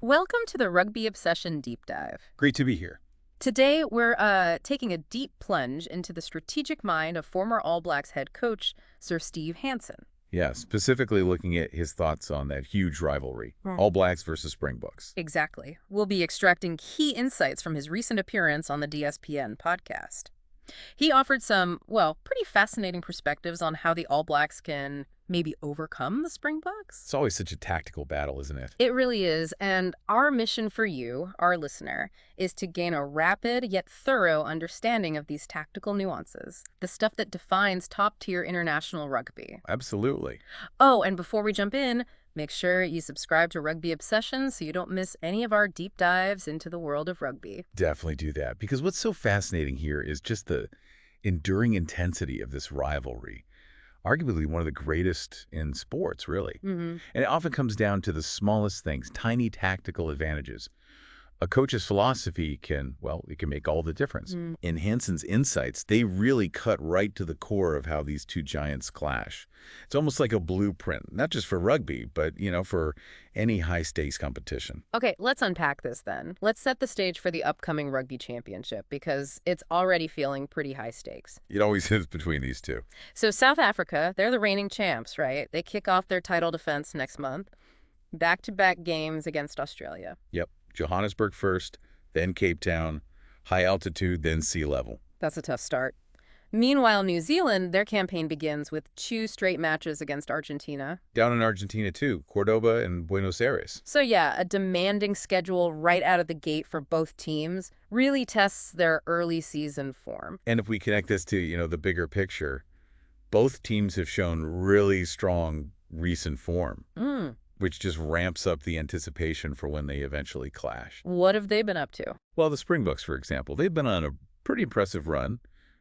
Welcome to the Rugby Obsession Deep Dive. Great to be here. Today, we're taking a deep plunge into the strategic mind of former All Blacks head coach Sir Steve Hansen. Yeah, specifically looking at his thoughts on that huge rivalry, All Blacks versus Springboks. Exactly. We'll be extracting key insights from his recent appearance on the DSPN podcast. He offered some, well, pretty fascinating perspectives on how the All Blacks can maybe overcome the Springboks. It's always such a tactical battle, isn't it? It really is, and our mission for you, our listener, is to gain a rapid yet thorough understanding of these tactical nuances, the stuff that defines top-tier international rugby. Absolutely. Oh, and before we jump in, make sure you subscribe to Rugby Obsession so you don't miss any of our deep dives into the world of rugby. Definitely do that, because what's so fascinating here is just the enduring intensity of this rivalry. Arguably one of the greatest in sports, really. And it often comes down to the smallest things, tiny tactical advantages. A coach's philosophy can, well, it can make all the difference. In Hansen's insights, they really cut right to the core of how these two giants clash. It's almost like a blueprint, not just for rugby, but, for any high-stakes competition. Okay, let's unpack this then. Let's set the stage for the upcoming Rugby Championship because it's already feeling pretty high stakes. It always is between these two. So South Africa, they're the reigning champs, right? They kick off their title defense next month. Back-to-back games against Australia. Yep. Johannesburg first, then Cape Town, high altitude, then sea level. That's a tough start. Meanwhile, New Zealand, their campaign begins with 2 straight matches against Argentina. Down in Argentina, too, Cordoba and Buenos Aires. So yeah, a demanding schedule right out of the gate for both teams really tests their early season form. And if we connect this to, the bigger picture, both teams have shown really strong recent form. Which just ramps up the anticipation for when they eventually clash. What have they been up to? Well, the Springboks, for example, they've been on a pretty impressive run.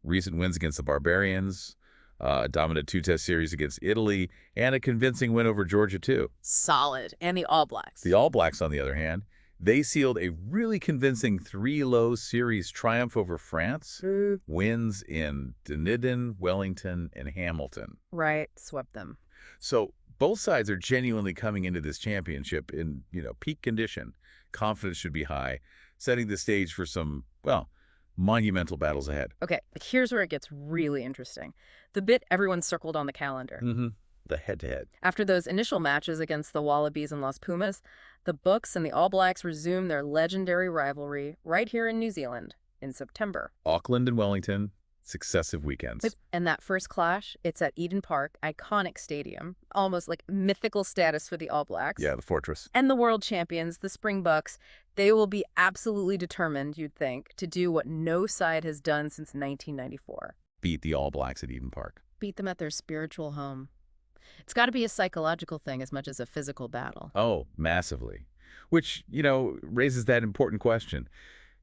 Recent wins against the Barbarians, a dominant 2-test series against Italy, and a convincing win over Georgia, too. Solid. And the All Blacks. The All Blacks, on the other hand, they sealed a really convincing 3-0 series triumph over France. Wins in Dunedin, Wellington, and Hamilton. Right. Swept them. So both sides are genuinely coming into this championship in, peak condition. Confidence should be high, setting the stage for some, well, monumental battles ahead. Okay, but here's where it gets really interesting. The bit everyone circled on the calendar. The head-to-head. After those initial matches against the Wallabies and Las Pumas, the Boks and the All Blacks resume their legendary rivalry right here in New Zealand in September. Auckland and Wellington, successive weekends. And that first clash, it's at Eden Park, iconic stadium, almost like mythical status for the All Blacks. Yeah, the fortress. And the world champions, the Springboks, they will be absolutely determined, you'd think, to do what no side has done since 1994. Beat the All Blacks at Eden Park. Beat them at their spiritual home. It's got to be a psychological thing as much as a physical battle. Oh, massively. Which, raises that important question.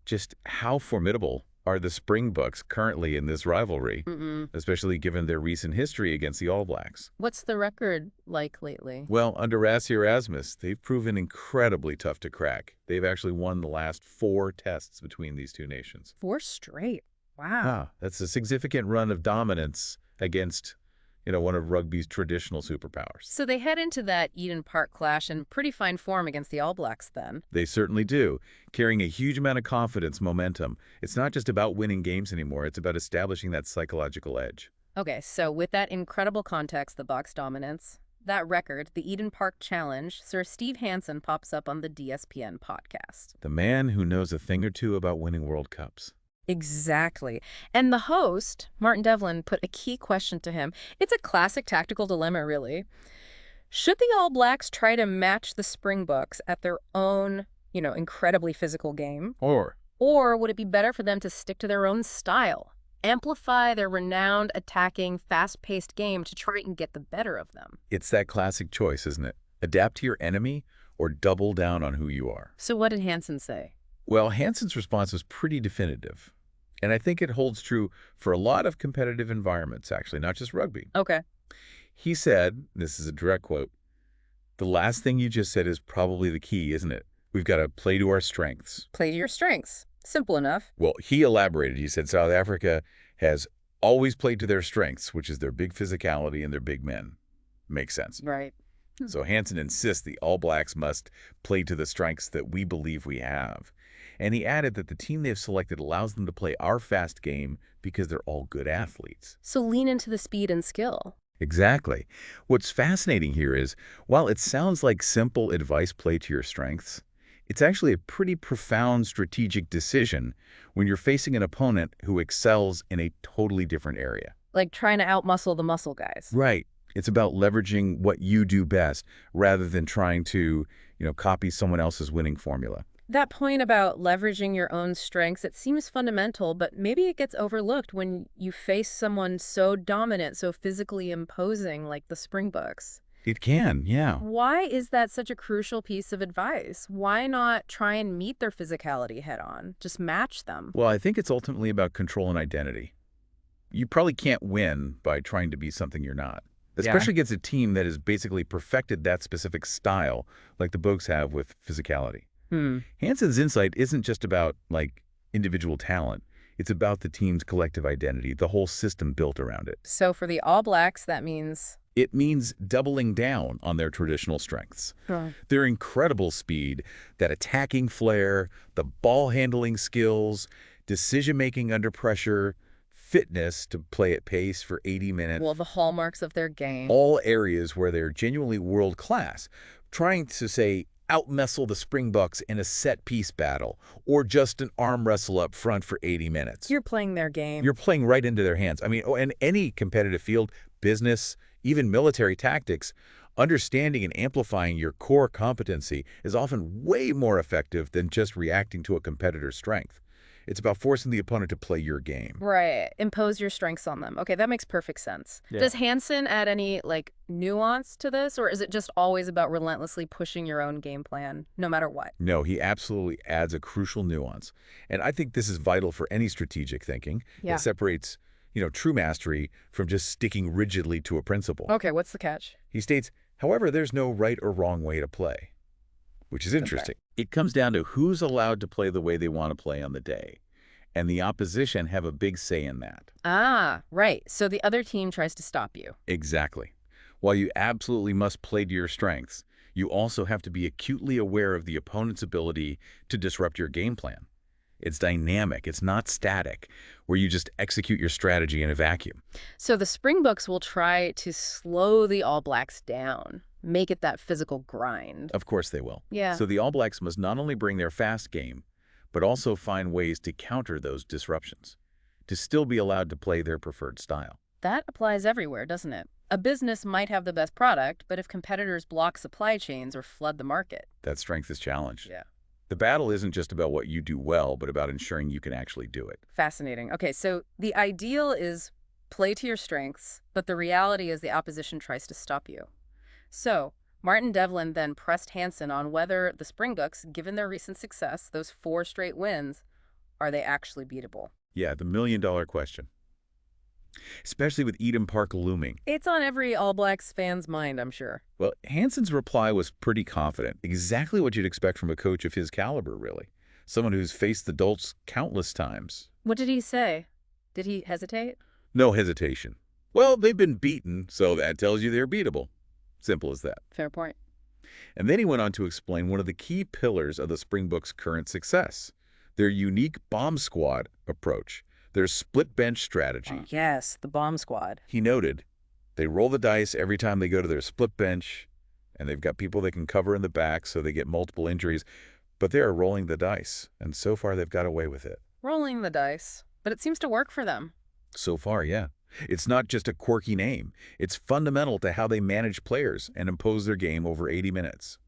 Just how formidable are the Springboks currently in this rivalry, especially given their recent history against the All Blacks? What's the record like lately? Well, under Rassie Erasmus, they've proven incredibly tough to crack. They've actually won the last 4 tests between these two nations. 4 straight. Wow. That's a significant run of dominance against, one of rugby's traditional superpowers. So they head into that Eden Park clash in pretty fine form against the All Blacks then. They certainly do, carrying a huge amount of confidence, momentum. It's not just about winning games anymore. It's about establishing that psychological edge. Okay, so with that incredible context, the Boks dominance, that record, the Eden Park Challenge, Sir Steve Hansen pops up on the DSPN podcast. The man who knows a thing or two about winning World Cups. Exactly. And the host, Martin Devlin, put a key question to him. It's a classic tactical dilemma, really. Should the All Blacks try to match the Springboks at their own, incredibly physical game? Or would it be better for them to stick to their own style? Amplify their renowned, attacking, fast-paced game to try and get the better of them? It's that classic choice, isn't it? Adapt to your enemy or double down on who you are. So what did Hansen say? Well, Hansen's response was pretty definitive. And I think it holds true for a lot of competitive environments, actually, not just rugby. Okay. He said, this is a direct quote, "The last thing you just said is probably the key, isn't it? We've got to play to our strengths." Play to your strengths. Simple enough. Well, he elaborated. He said South Africa has always played to their strengths, which is their big physicality and their big men. Makes sense. Right. So Hansen insists the All Blacks must play to the strengths that we believe we have. And he added that the team they've selected allows them to play our fast game because they're all good athletes. So lean into the speed and skill. Exactly. What's fascinating here is, while it sounds like simple advice, play to your strengths, it's actually a pretty profound strategic decision when you're facing an opponent who excels in a totally different area. Like trying to outmuscle the muscle guys. Right. It's about leveraging what you do best rather than trying to, copy someone else's winning formula. That point about leveraging your own strengths, it seems fundamental, but maybe it gets overlooked when you face someone so dominant, so physically imposing like the Springboks. It can, yeah. Why is that such a crucial piece of advice? Why not try and meet their physicality head on? Just match them. Well, I think it's ultimately about control and identity. You probably can't win by trying to be something you're not, especially against a team that has basically perfected that specific style, like the Boks have with physicality. Hansen's insight isn't just about, individual talent. It's about the team's collective identity, the whole system built around it. So for the All Blacks, that means... It means doubling down on their traditional strengths. Their incredible speed, that attacking flair, the ball-handling skills, decision-making under pressure, fitness to play at pace for 80 minutes. Well, the hallmarks of their game. All areas where they're genuinely world-class. Trying to, say, outmuscle the Springboks in a set-piece battle, or just an arm wrestle up front for 80 minutes. You're playing their game. You're playing right into their hands. In any competitive field, business, even military tactics, understanding and amplifying your core competency is often way more effective than just reacting to a competitor's strength. It's about forcing the opponent to play your game. Right. Impose your strengths on them. Okay, that makes perfect sense. Yeah. Does Hansen add any, nuance to this, or is it just always about relentlessly pushing your own game plan, no matter what? No, he absolutely adds a crucial nuance. And I think this is vital for any strategic thinking. Yeah. It separates, true mastery from just sticking rigidly to a principle. Okay, what's the catch? He states, however, there's no right or wrong way to play, which is interesting. It comes down to who's allowed to play the way they want to play on the day. And the opposition have a big say in that. Ah, right. So the other team tries to stop you. Exactly. While you absolutely must play to your strengths, you also have to be acutely aware of the opponent's ability to disrupt your game plan. It's dynamic. It's not static, where you just execute your strategy in a vacuum. So the Springboks will try to slow the All Blacks down, make it that physical grind. Of course they will. Yeah. So the All Blacks must not only bring their fast game, but also find ways to counter those disruptions, to still be allowed to play their preferred style. That applies everywhere, doesn't it? A business might have the best product, but if competitors block supply chains or flood the market. That strength is challenged. Yeah. The battle isn't just about what you do well, but about ensuring you can actually do it. Fascinating. Okay, so the ideal is play to your strengths, but the reality is the opposition tries to stop you. So Martin Devlin then pressed Hansen on whether the Springboks, given their recent success, those 4 straight wins, are they actually beatable? Yeah, the million-dollar question. Especially with Eden Park looming. It's on every All Blacks fan's mind, I'm sure. Well, Hansen's reply was pretty confident. Exactly what you'd expect from a coach of his caliber, really. Someone who's faced the Dolts countless times. What did he say? Did he hesitate? No hesitation. Well, they've been beaten, so that tells you they're beatable. Simple as that. Fair point. And then he went on to explain one of the key pillars of the Springboks' current success, their unique bomb squad approach, their split bench strategy. Yes, the bomb squad. He noted, they roll the dice every time they go to their split bench, and they've got people they can cover in the back so they get multiple injuries, but they are rolling the dice, and so far they've got away with it. Rolling the dice. But it seems to work for them. So far, yeah. It's not just a quirky name. It's fundamental to how they manage players and impose their game over 80 minutes.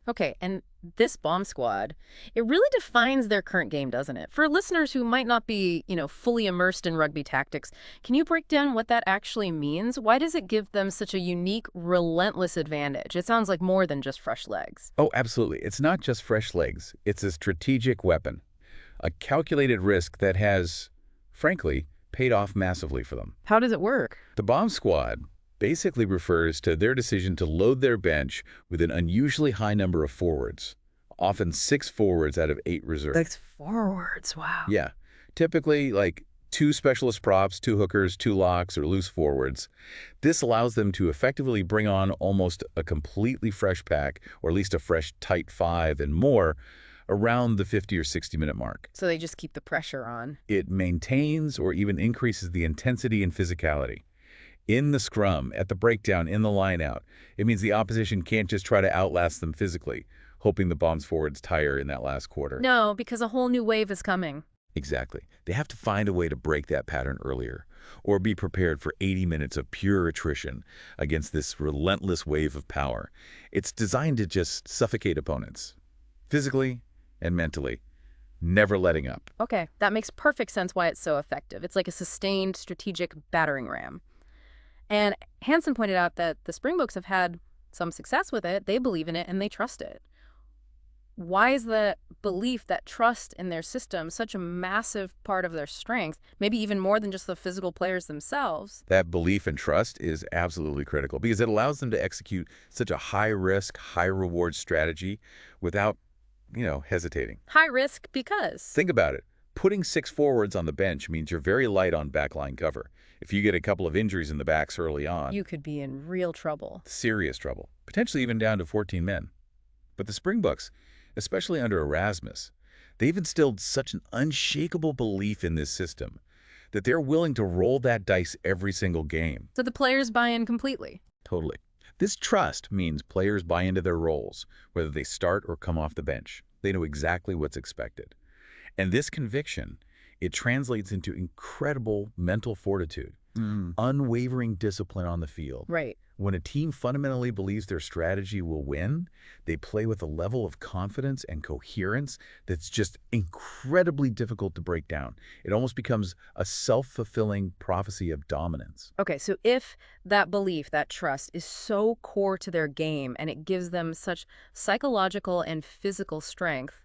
Okay, and this bomb squad, it really defines their current game, doesn't it? For listeners who might not be, fully immersed in rugby tactics, can you break down what that actually means? Why does it give them such a unique, relentless advantage? It sounds like more than just fresh legs. Oh, absolutely. It's not just fresh legs. It's a strategic weapon, a calculated risk that has, frankly, paid off massively for them. How does it work? The bomb squad basically refers to their decision to load their bench with an unusually high number of forwards, often 6 forwards out of 8 reserves. 6 forwards, wow. Yeah, typically 2 2 specialist props, 2 hookers, 2 locks, or loose forwards. This allows them to effectively bring on almost a completely fresh pack, or at least a fresh tight 5 and more, around the 50 or 60-minute mark. So they just keep the pressure on. It maintains or even increases the intensity and physicality. In the scrum, at the breakdown, in the line-out, it means the opposition can't just try to outlast them physically, hoping the Bombs forwards tire in that last quarter. No, because a whole new wave is coming. Exactly. They have to find a way to break that pattern earlier, or be prepared for 80 minutes of pure attrition against this relentless wave of power. It's designed to just suffocate opponents, physically and mentally, never letting up. Okay, that makes perfect sense why it's so effective. It's like a sustained strategic battering ram. And Hansen pointed out that the Springboks have had some success with it. They believe in it and they trust it. Why is the belief, that trust in their system, such a massive part of their strength, maybe even more than just the physical players themselves? That belief and trust is absolutely critical because it allows them to execute such a high-risk, high-reward strategy without, hesitating. High risk because? Think about it. Putting 6 forwards on the bench means you're very light on backline cover. If you get a couple of injuries in the backs early on, you could be in real trouble. Serious trouble, potentially even down to 14 men. But the Springboks, especially under Erasmus, they've instilled such an unshakable belief in this system that they're willing to roll that dice every single game. So the players buy in completely. Totally. This trust means players buy into their roles, whether they start or come off the bench. They know exactly what's expected. And this conviction, it translates into incredible mental fortitude, unwavering discipline on the field. Right. When a team fundamentally believes their strategy will win, they play with a level of confidence and coherence that's just incredibly difficult to break down. It almost becomes a self-fulfilling prophecy of dominance. Okay, so if that belief, that trust, is so core to their game and it gives them such psychological and physical strength,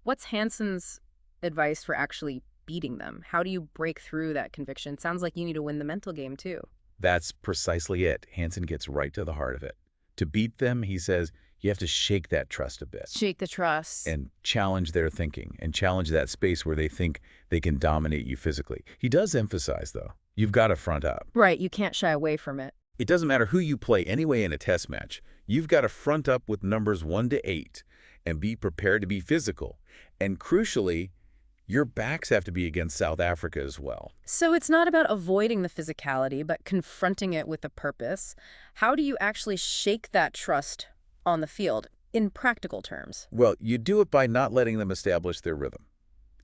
what's Hansen's advice for actually beating them? How do you break through that conviction? Sounds like you need to win the mental game too. That's precisely it. Hansen gets right to the heart of it. To beat them, he says, you have to shake that trust a bit. Shake the trust. And challenge their thinking and challenge that space where they think they can dominate you physically. He does emphasize, though, you've got to front up. Right, you can't shy away from it. It doesn't matter who you play anyway in a test match. You've got to front up with numbers 1 to 8 and be prepared to be physical. And crucially, your backs have to be against South Africa as well. So it's not about avoiding the physicality, but confronting it with a purpose. How do you actually shake that trust on the field in practical terms? Well, you do it by not letting them establish their rhythm.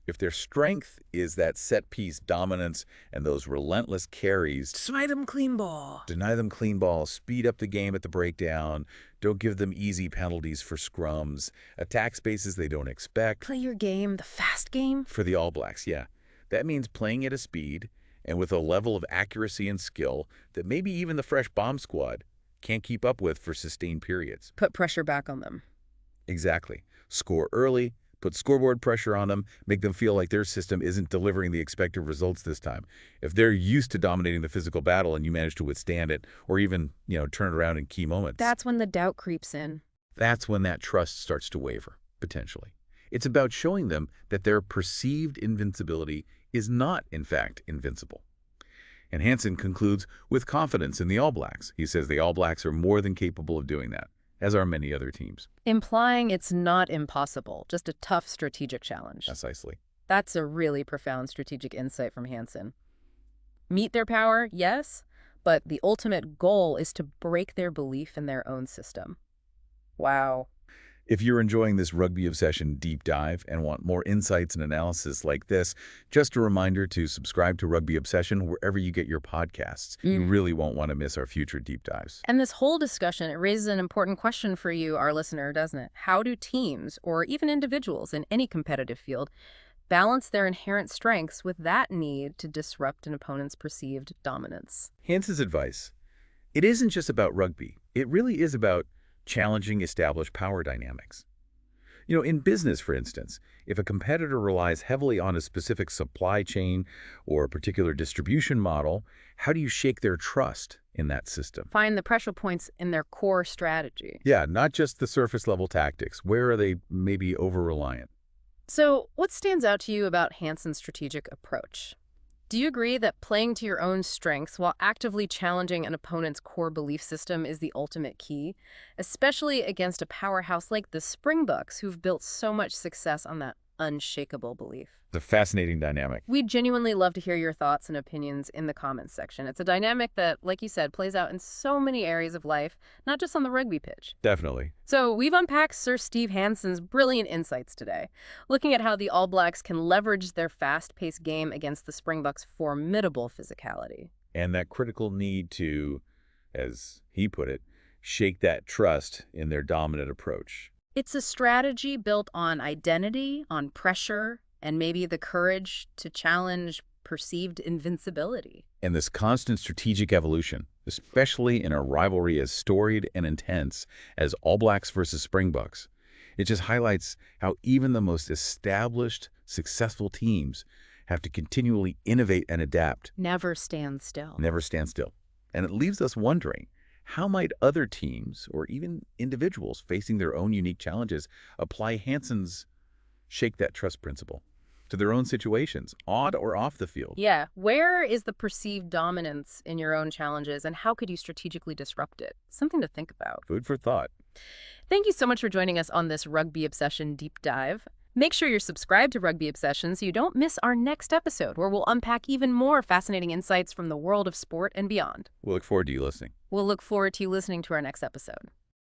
If their strength is that set-piece dominance and those relentless carries, Smite them clean ball. deny them clean balls, speed up the game at the breakdown, don't give them easy penalties for scrums, attack spaces they don't expect. Play your game, the fast game. For the All Blacks, yeah. That means playing at a speed and with a level of accuracy and skill that maybe even the fresh bomb squad can't keep up with for sustained periods. Put pressure back on them. Exactly. Score early, put scoreboard pressure on them, make them feel like their system isn't delivering the expected results this time. If they're used to dominating the physical battle and you manage to withstand it, or even, turn it around in key moments. That's when the doubt creeps in. That's when that trust starts to waver, potentially. It's about showing them that their perceived invincibility is not, in fact, invincible. And Hansen concludes with confidence in the All Blacks. He says the All Blacks are more than capable of doing that, as are many other teams. Implying it's not impossible, just a tough strategic challenge. Precisely. That's a really profound strategic insight from Hansen. Meet their power, yes, but the ultimate goal is to break their belief in their own system. Wow. If you're enjoying this Rugby Obsession deep dive and want more insights and analysis like this, just a reminder to subscribe to Rugby Obsession wherever you get your podcasts. You really won't want to miss our future deep dives. And this whole discussion, it raises an important question for you, our listener, doesn't it? How do teams, or even individuals in any competitive field, balance their inherent strengths with that need to disrupt an opponent's perceived dominance? Hansen's advice: it isn't just about rugby. It really is about challenging established power dynamics. In business, for instance, if a competitor relies heavily on a specific supply chain or a particular distribution model, how do you shake their trust in that system? Find the pressure points in their core strategy. Yeah, not just the surface-level tactics. Where are they maybe over-reliant? So what stands out to you about Hansen's strategic approach? Do you agree that playing to your own strengths while actively challenging an opponent's core belief system is the ultimate key, especially against a powerhouse like the Springboks, who've built so much success on that unshakable belief? It's a fascinating dynamic. We'd genuinely love to hear your thoughts and opinions in the comments section. It's a dynamic that, like you said, plays out in so many areas of life, not just on the rugby pitch. Definitely. So we've unpacked Sir Steve Hansen's brilliant insights today, looking at how the All Blacks can leverage their fast-paced game against the Springboks' formidable physicality. And that critical need to, as he put it, shake that trust in their dominant approach. It's a strategy built on identity, on pressure, and maybe the courage to challenge perceived invincibility. And this constant strategic evolution, especially in a rivalry as storied and intense as All Blacks versus Springboks, it just highlights how even the most established, successful teams have to continually innovate and adapt. Never stand still. Never stand still. And it leaves us wondering, how might other teams, or even individuals facing their own unique challenges, apply Hansen's shake that trust principle to their own situations, on or off the field? Yeah. Where is the perceived dominance in your own challenges, and how could you strategically disrupt it? Something to think about. Food for thought. Thank you so much for joining us on this Rugby Obsession deep dive. Make sure you're subscribed to Rugby Obsession so you don't miss our next episode, where we'll unpack even more fascinating insights from the world of sport and beyond. We'll look forward to you listening. We'll look forward to you listening to our next episode.